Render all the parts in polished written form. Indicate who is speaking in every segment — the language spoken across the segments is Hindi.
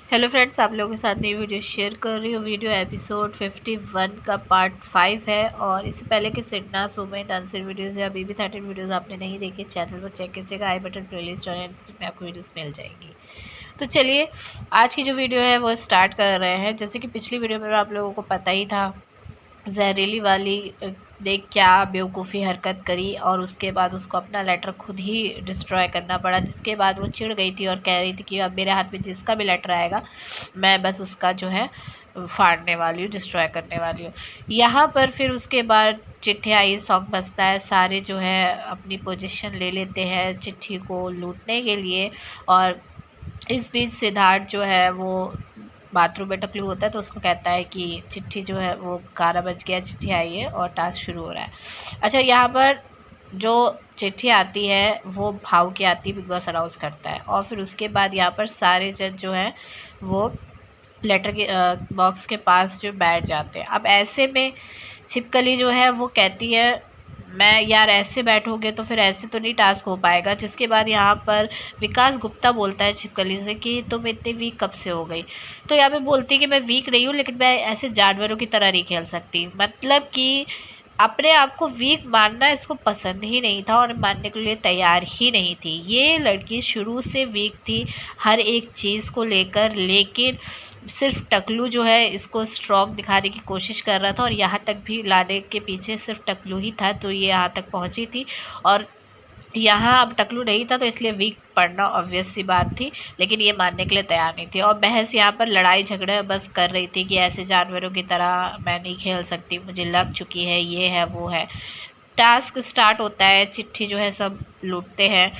Speaker 1: हेलो फ्रेंड्स, आप लोगों के साथ नई वीडियो शेयर कर रही हूँ। वीडियो एपिसोड 51 का पार्ट 5 है। और इससे पहले कि सिडनास मूवमेंट आंसर वीडियोज़ या अभी भी 13 वीडियोज़ आपने नहीं देखे, चैनल पर चेक कीजिएगा। आई बटन प्लेलिस्ट और एंड स्क्रीन में आपको वीडियोज़ मिल जाएंगी। तो चलिए आज की जो वीडियो है वो स्टार्ट कर रहे हैं। जैसे कि पिछली वीडियो में आप लोगों को पता ही था, जहरीली वाली ने क्या बेवकूफ़ी हरकत करी और उसके बाद उसको अपना लेटर खुद ही डिस्ट्रॉय करना पड़ा, जिसके बाद वो चिढ़ गई थी और कह रही थी कि अब मेरे हाथ में जिसका भी लेटर आएगा मैं बस उसका जो है फाड़ने वाली हूँ, डिस्ट्रॉय करने वाली हूँ। यहाँ पर फिर उसके बाद चिट्ठी आई, सॉन्ग बजता है, सारे जो है अपनी पोजीशन ले लेते हैं चिट्ठी को लूटने के लिए। और इस बीच सिद्धार्थ जो है वो बाथरूम में टकलू होता है तो उसको कहता है कि चिट्ठी जो है वो 11 बज गया, चिट्ठी आई है और टास्क शुरू हो रहा है। अच्छा, यहाँ पर जो चिट्ठी आती है वो भाव की आती है, बिग बॉस अनाउंस करता है और फिर उसके बाद यहाँ पर सारे जज जो हैं वो लेटर के बॉक्स के पास जो बैठ जाते हैं। अब ऐसे में छिपकली जो है वो कहती है मैं यार ऐसे बैठोगे तो फिर ऐसे तो नहीं टास्क हो पाएगा। जिसके बाद यहाँ पर विकास गुप्ता बोलता है छिपकली से कि तुम इतनी वीक कब से हो गई। तो यहाँ पे बोलती है कि मैं वीक नहीं हूँ, लेकिन मैं ऐसे जानवरों की तरह नहीं खेल सकती। मतलब कि अपने आप को वीक मानना इसको पसंद ही नहीं था और मानने के लिए तैयार ही नहीं थी। ये लड़की शुरू से वीक थी हर एक चीज़ को लेकर, लेकिन सिर्फ टकलू जो है इसको स्ट्रॉन्ग दिखाने की कोशिश कर रहा था और यहाँ तक भी लाने के पीछे सिर्फ टकलू ही था, तो ये यहाँ तक पहुँची थी। और यहाँ अब टकलू नहीं था तो इसलिए वीक पड़ना ऑब्वियस सी बात थी, लेकिन ये मानने के लिए तैयार नहीं थी। और बहस यहाँ पर लड़ाई झगड़े बस कर रही थी कि ऐसे जानवरों की तरह मैं नहीं खेल सकती, मुझे लग चुकी है, ये है वो है। टास्क स्टार्ट होता है, चिट्ठी जो है सब लूटते हैं।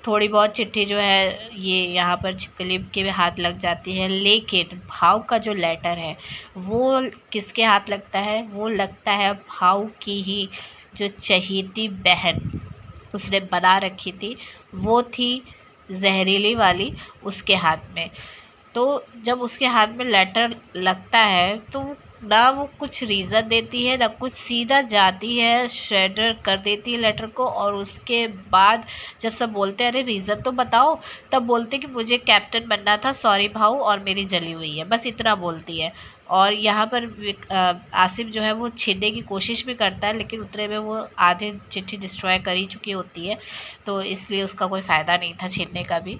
Speaker 1: थोड़ी बहुत चिट्ठी जो है ये यहाँ पर छिपकली के भी हाथ लग जाती है, लेकिन भाव का जो लेटर है वो किसके हाथ लगता है? वो लगता है भाव की ही जो चहेती बहन उसने बना रखी थी, वो थी जहरीली वाली, उसके हाथ में। तो जब उसके हाथ में लेटर लगता है तो ना वो कुछ रीज़न देती है ना कुछ, सीधा जाती है श्रेडर कर देती है लेटर को। और उसके बाद जब सब बोलते हैं अरे रीज़न तो बताओ, तब बोलते कि मुझे कैप्टन बनना था, सॉरी भाऊ, और मेरी जली हुई है, बस इतना बोलती है। और यहाँ पर आसिफ जो है वो छीनने की कोशिश भी करता है, लेकिन उतने में वो आधे चिट्ठी डिस्ट्रॉय कर ही चुकी होती है, तो इसलिए उसका कोई फ़ायदा नहीं था छीनने का भी।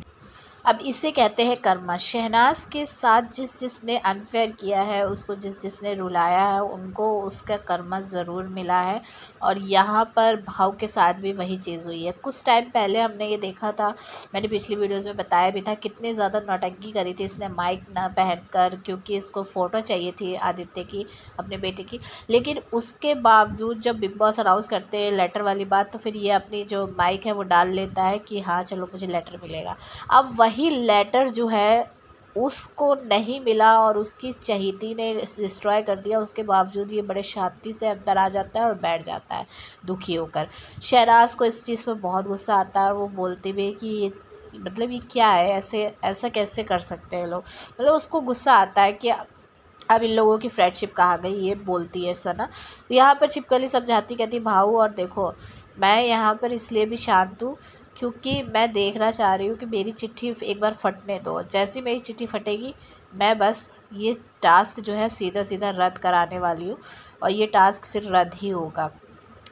Speaker 1: अब इसे कहते हैं कर्मा। शहनाज के साथ जिस जिसने अनफेयर किया है, उसको जिस जिसने रुलाया है, उनको उसका कर्मा ज़रूर मिला है। और यहाँ पर भाव के साथ भी वही चीज़ हुई है। कुछ टाइम पहले हमने ये देखा था, मैंने पिछली वीडियोज़ में बताया भी था, कितने ज़्यादा नौटंकी करी थी इसने माइक ना पहनकर, क्योंकि इसको फ़ोटो चाहिए थी आदित्य की, अपने बेटे की। लेकिन उसके बावजूद जब बिग बॉस अनाउंस करते हैं लेटर वाली बात, तो फिर ये अपनी जो माइक है वो डाल लेता है कि हाँ चलो मुझे लेटर मिलेगा। अब वही लेटर जो है उसको नहीं मिला और उसकी चहेती ने डिस्ट्रॉय कर दिया। उसके बावजूद ये बड़े शांति से अंदर आ जाता है और बैठ जाता है दुखी होकर। शहनाज को इस चीज़ पर बहुत गुस्सा आता है और वो बोलती भी है कि ये मतलब ये क्या है, ऐसे ऐसा कैसे कर सकते हैं लोग। मतलब उसको गुस्सा आता है कि अब इन लोगों की फ्रेंडशिप कहाँ गई, ये बोलती है सना। यहाँ पर छिपकली समझाती, कहती भाऊ और देखो मैं यहाँ पर इसलिए भी शांत हूँ क्योंकि मैं देखना चाह रही हूँ कि मेरी चिट्ठी एक बार फटने दो। जैसी मेरी चिट्ठी फटेगी मैं बस ये टास्क जो है सीधा सीधा रद्द कराने वाली हूँ और ये टास्क फिर रद्द ही होगा।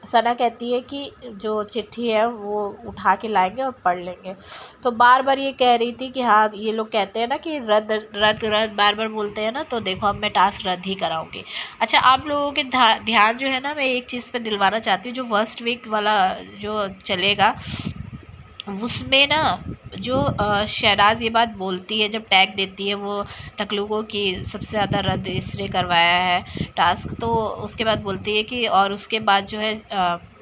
Speaker 1: सना कहती है कि जो चिट्ठी है वो उठा के लाएंगे और पढ़ लेंगे। तो बार बार ये कह रही थी कि हाँ, ये लोग कहते हैं ना कि रद्द रद्द रद्द बार बार बोलते हैं ना, तो देखो अब मैं टास्क रद्द ही कराऊंगी। अच्छा, आप लोगों के ध्यान जो है ना, मैं एक चीज़ पे दिलवाना चाहती हूँ। जो फर्स्ट वीक वाला जो चलेगा उसमें ना जो शहनाज ये बात बोलती है, जब टैग देती है वो टकलू को कि सबसे ज़्यादा रद्द इसने करवाया है टास्क, तो उसके बाद बोलती है कि और उसके बाद जो है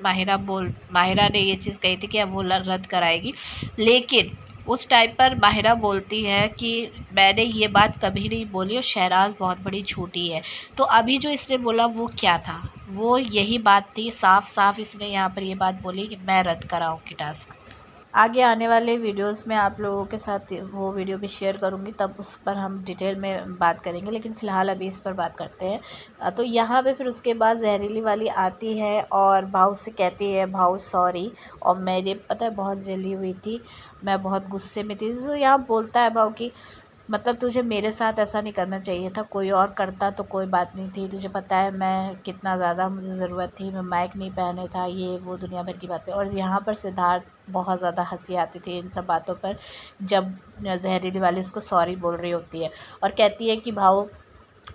Speaker 1: माहिरा ने ये चीज़ कही थी कि अब वो रद्द कराएगी। लेकिन उस टाइम पर माहिरा बोलती है कि मैंने ये बात कभी नहीं बोली और शहनाज बहुत बड़ी झूठी है। तो अभी जो इसने बोला वो क्या था? वो यही बात थी, साफ साफ इसने यहाँ पर ये बात बोली कि मैं रद्द कराऊँगी टास्क। आगे आने वाले वीडियोस में आप लोगों के साथ वो वीडियो भी शेयर करूंगी, तब उस पर हम डिटेल में बात करेंगे, लेकिन फ़िलहाल अभी इस पर बात करते हैं। तो यहाँ पे फिर उसके बाद जहरीली वाली आती है और भाऊ से कहती है भाऊ सॉरी, और मेरे पता है बहुत जली हुई थी, मैं बहुत गुस्से में थी। तो यहाँ बोलता है भाऊ की मतलब तुझे मेरे साथ ऐसा नहीं करना चाहिए था, कोई और करता तो कोई बात नहीं थी, तुझे पता है मैं कितना ज़्यादा मुझे ज़रूरत थी, मैं माइक नहीं पहने था, ये वो दुनिया भर की बातें। और यहाँ पर सिद्धार्थ बहुत ज़्यादा हंसी आती थी इन सब बातों पर, जब जहरीली वाली उसको सॉरी बोल रही होती है और कहती है कि भाऊ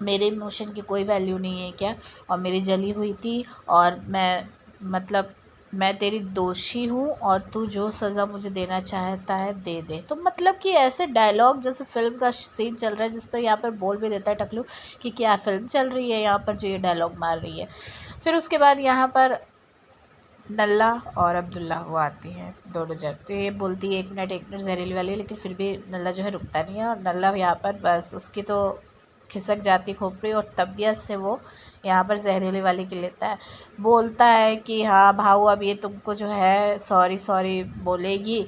Speaker 1: मेरे इमोशन की कोई वैल्यू नहीं है क्या, और मेरी जली हुई थी और मैं मतलब मैं तेरी दोषी हूँ और तू जो सज़ा मुझे देना चाहता है दे दे। तो मतलब कि ऐसे डायलॉग जैसे फिल्म का सीन चल रहा है जिस पर यहाँ पर बोल भी देता है टकलू कि क्या फिल्म चल रही है यहाँ पर जो ये डायलॉग मार रही है। फिर उसके बाद यहाँ पर नल्ला और अब्दुल्ला वो आती हैं दोनों जन, तो ये बोलती है 1 मिनट जहरीली वाली, लेकिन फिर भी नल्ला जो है रुकता नहीं है और नल्ला यहाँ पर बस उसकी तो खिसक जाती खोपड़ी और तबीयत से वो यहाँ पर जहरीली वाली की लेता है। बोलता है कि हाँ भाऊ अब ये तुमको जो है सॉरी सॉरी बोलेगी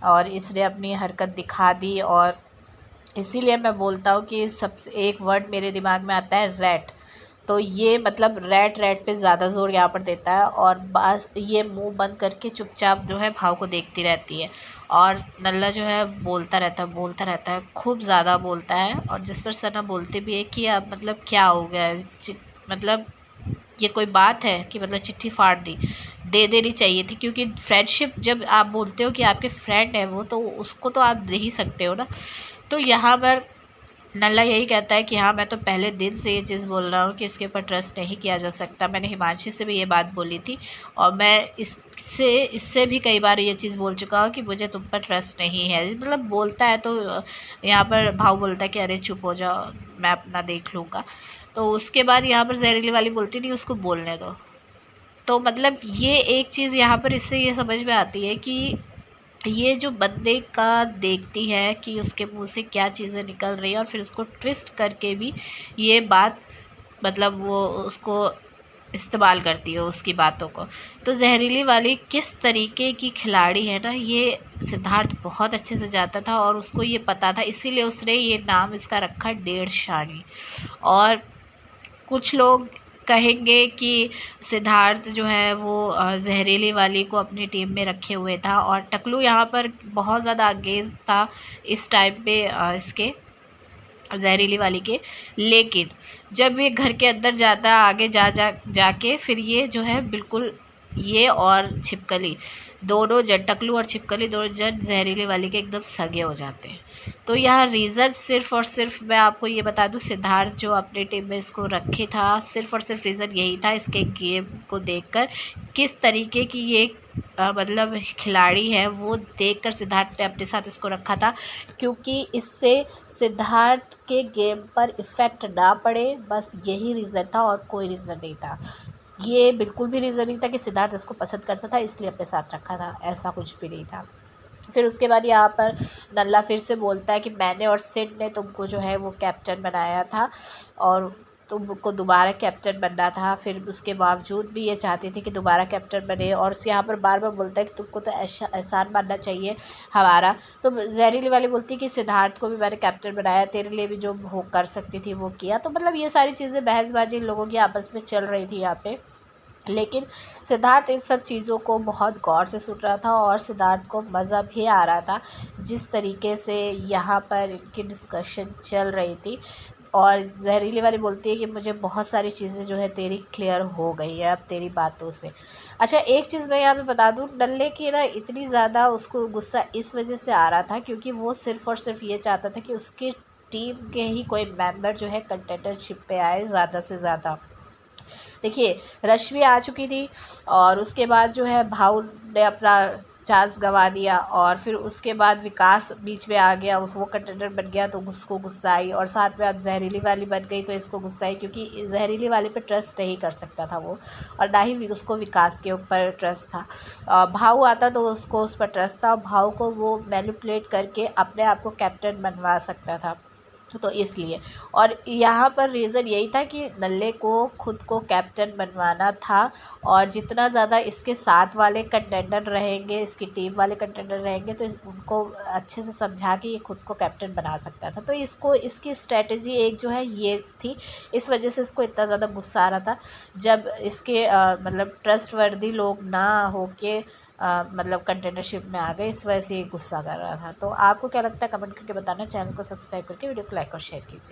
Speaker 1: और इसने अपनी हरकत दिखा दी, और इसीलिए मैं बोलता हूँ कि सबसे एक वर्ड मेरे दिमाग में आता है रैट। तो ये मतलब रैट रैट पे ज़्यादा ज़ोर यहाँ पर देता है और बस ये मुंह बंद करके चुपचाप जो है भाव को देखती रहती है और नल्ला जो है बोलता रहता है खूब ज़्यादा बोलता है। और जिस पर सना बोलते भी है कि अब मतलब क्या हो गया है, मतलब ये कोई बात है कि मतलब चिट्ठी फाड़ दी, दे देनी चाहिए थी, क्योंकि फ्रेंडशिप जब आप बोलते हो कि आपके फ्रेंड है वो, तो उसको तो आप दे ही सकते हो ना। तो यहाँ पर नल्ला यही कहता है कि हाँ मैं तो पहले दिन से ये चीज़ बोल रहा हूँ कि इसके ऊपर ट्रस्ट नहीं किया जा सकता, मैंने हिमांशी से भी ये बात बोली थी और मैं इससे भी कई बार ये चीज़ बोल चुका हूँ कि मुझे तुम पर ट्रस्ट नहीं है। मतलब बोलता है तो यहाँ पर भाव बोलता है कि अरे चुप हो जाओ मैं अपना देख लूँगा। तो उसके बाद यहाँ पर जहरीली वाली बोलती नहीं उसको बोलने दो। तो मतलब ये एक चीज़ यहाँ पर इससे ये समझ में आती है कि ये जो बंदे का देखती है कि उसके मुंह से क्या चीज़ें निकल रही है और फिर उसको ट्विस्ट करके भी ये बात मतलब वो उसको इस्तेमाल करती है उसकी बातों को। तो जहरीली वाली किस तरीके की खिलाड़ी है ना, ये सिद्धार्थ बहुत अच्छे से जाता था और उसको ये पता था, इसीलिए उसने ये नाम इसका रखा 1.5 शानी। और कुछ लोग कहेंगे कि सिद्धार्थ जो है वो जहरीली वाली को अपनी टीम में रखे हुए था और टकलू यहाँ पर बहुत ज़्यादा अगेंस्ट था इस टाइम पे इसके जहरीली वाली के। लेकिन जब ये घर के अंदर जाता है आगे जाके फिर ये जो है बिल्कुल ये और छिपकली दोनों जन, टकलू और छिपकली दोनों जन जहरीली वाली के एकदम सगे हो जाते हैं। तो यह रीज़न सिर्फ़ और सिर्फ मैं आपको ये बता दूं, सिद्धार्थ जो अपने टीम में इसको रखे था सिर्फ़ और सिर्फ रीज़न यही था इसके गेम को देखकर, किस तरीके की ये मतलब खिलाड़ी है वो देखकर सिद्धार्थ ने अपने साथ इसको रखा था, क्योंकि इससे सिद्धार्थ के गेम पर इफ़ेक्ट ना पड़े, बस यही रीज़न था और कोई रीज़न नहीं था। ये बिल्कुल भी रीज़न नहीं था कि सिद्धार्थ इसको पसंद करता था इसलिए अपने साथ रखा था, ऐसा कुछ भी नहीं था। फिर उसके बाद यहाँ पर नल्ला फिर से बोलता है कि मैंने और सिड ने तुमको जो है वो कैप्टन बनाया था और तुमको दोबारा कैप्टन बनना था, फिर उसके बावजूद भी ये चाहती थी कि दोबारा कैप्टन बने। और यहाँ पर बार बार बोलता है कि तुमको तो ऐसा एहसान मानना चाहिए हमारा। तो जहरीली वाली बोलती है कि सिद्धार्थ को भी मैंने कैप्टन बनाया, तेरे लिए भी जो वो कर सकती थी वो किया। तो मतलब ये सारी चीज़ें बहसबाजी इन लोगों की आपस में चल रही थी यहाँ पे, लेकिन सिद्धार्थ इन सब चीज़ों को बहुत गौर से सुन रहा था और सिद्धार्थ को मज़ा भी आ रहा था जिस तरीके से यहाँ पर इनकी डिस्कशन चल रही थी। और जहरीली वाली बोलती है कि मुझे बहुत सारी चीज़ें जो है तेरी क्लियर हो गई है अब तेरी बातों से। अच्छा एक चीज़ मैं यहाँ पे बता दूँ, नल्ले की ना इतनी ज़्यादा उसको गुस्सा इस वजह से आ रहा था क्योंकि वो सिर्फ़ और सिर्फ ये चाहता था कि उसकी टीम के ही कोई मेंबर जो है कंटेंडरशिप पे आए ज़्यादा से ज़्यादा। देखिए रश्मि आ चुकी थी और उसके बाद जो है भाऊ ने अपना चांस गंवा दिया और फिर उसके बाद विकास बीच में आ गया, वो कंटेंडर बन गया तो उसको गुस्सा आई और साथ में अब जहरीली वाली बन गई तो इसको गुस्सा आई, क्योंकि जहरीली वाले पे ट्रस्ट नहीं कर सकता था वो और ना ही उसको विकास के ऊपर ट्रस्ट था। भाऊ आता तो उसको उस पर ट्रस्ट था और भाऊ को वो मैनिपुलेट करके अपने आप को कैप्टन बनवा सकता था, तो इसलिए। और यहाँ पर रीज़न यही था कि नल्ले को खुद को कैप्टन बनवाना था और जितना ज़्यादा इसके साथ वाले कंटेंडर रहेंगे, इसकी टीम वाले कंटेंडर रहेंगे तो उनको अच्छे से समझा के ये खुद को कैप्टन बना सकता था। तो इसको इसकी स्ट्रेटजी एक जो है ये थी, इस वजह से इसको इतना ज़्यादा गुस्सा आ रहा था जब इसके मतलब ट्रस्टवर्दी लोग ना हो के मतलब कंटेनरशिप में आ गए, इस वजह से ये गुस्सा कर रहा था। तो आपको क्या लगता है कमेंट करके बताना। चैनल को सब्सक्राइब करके वीडियो को लाइक और शेयर कीजिए।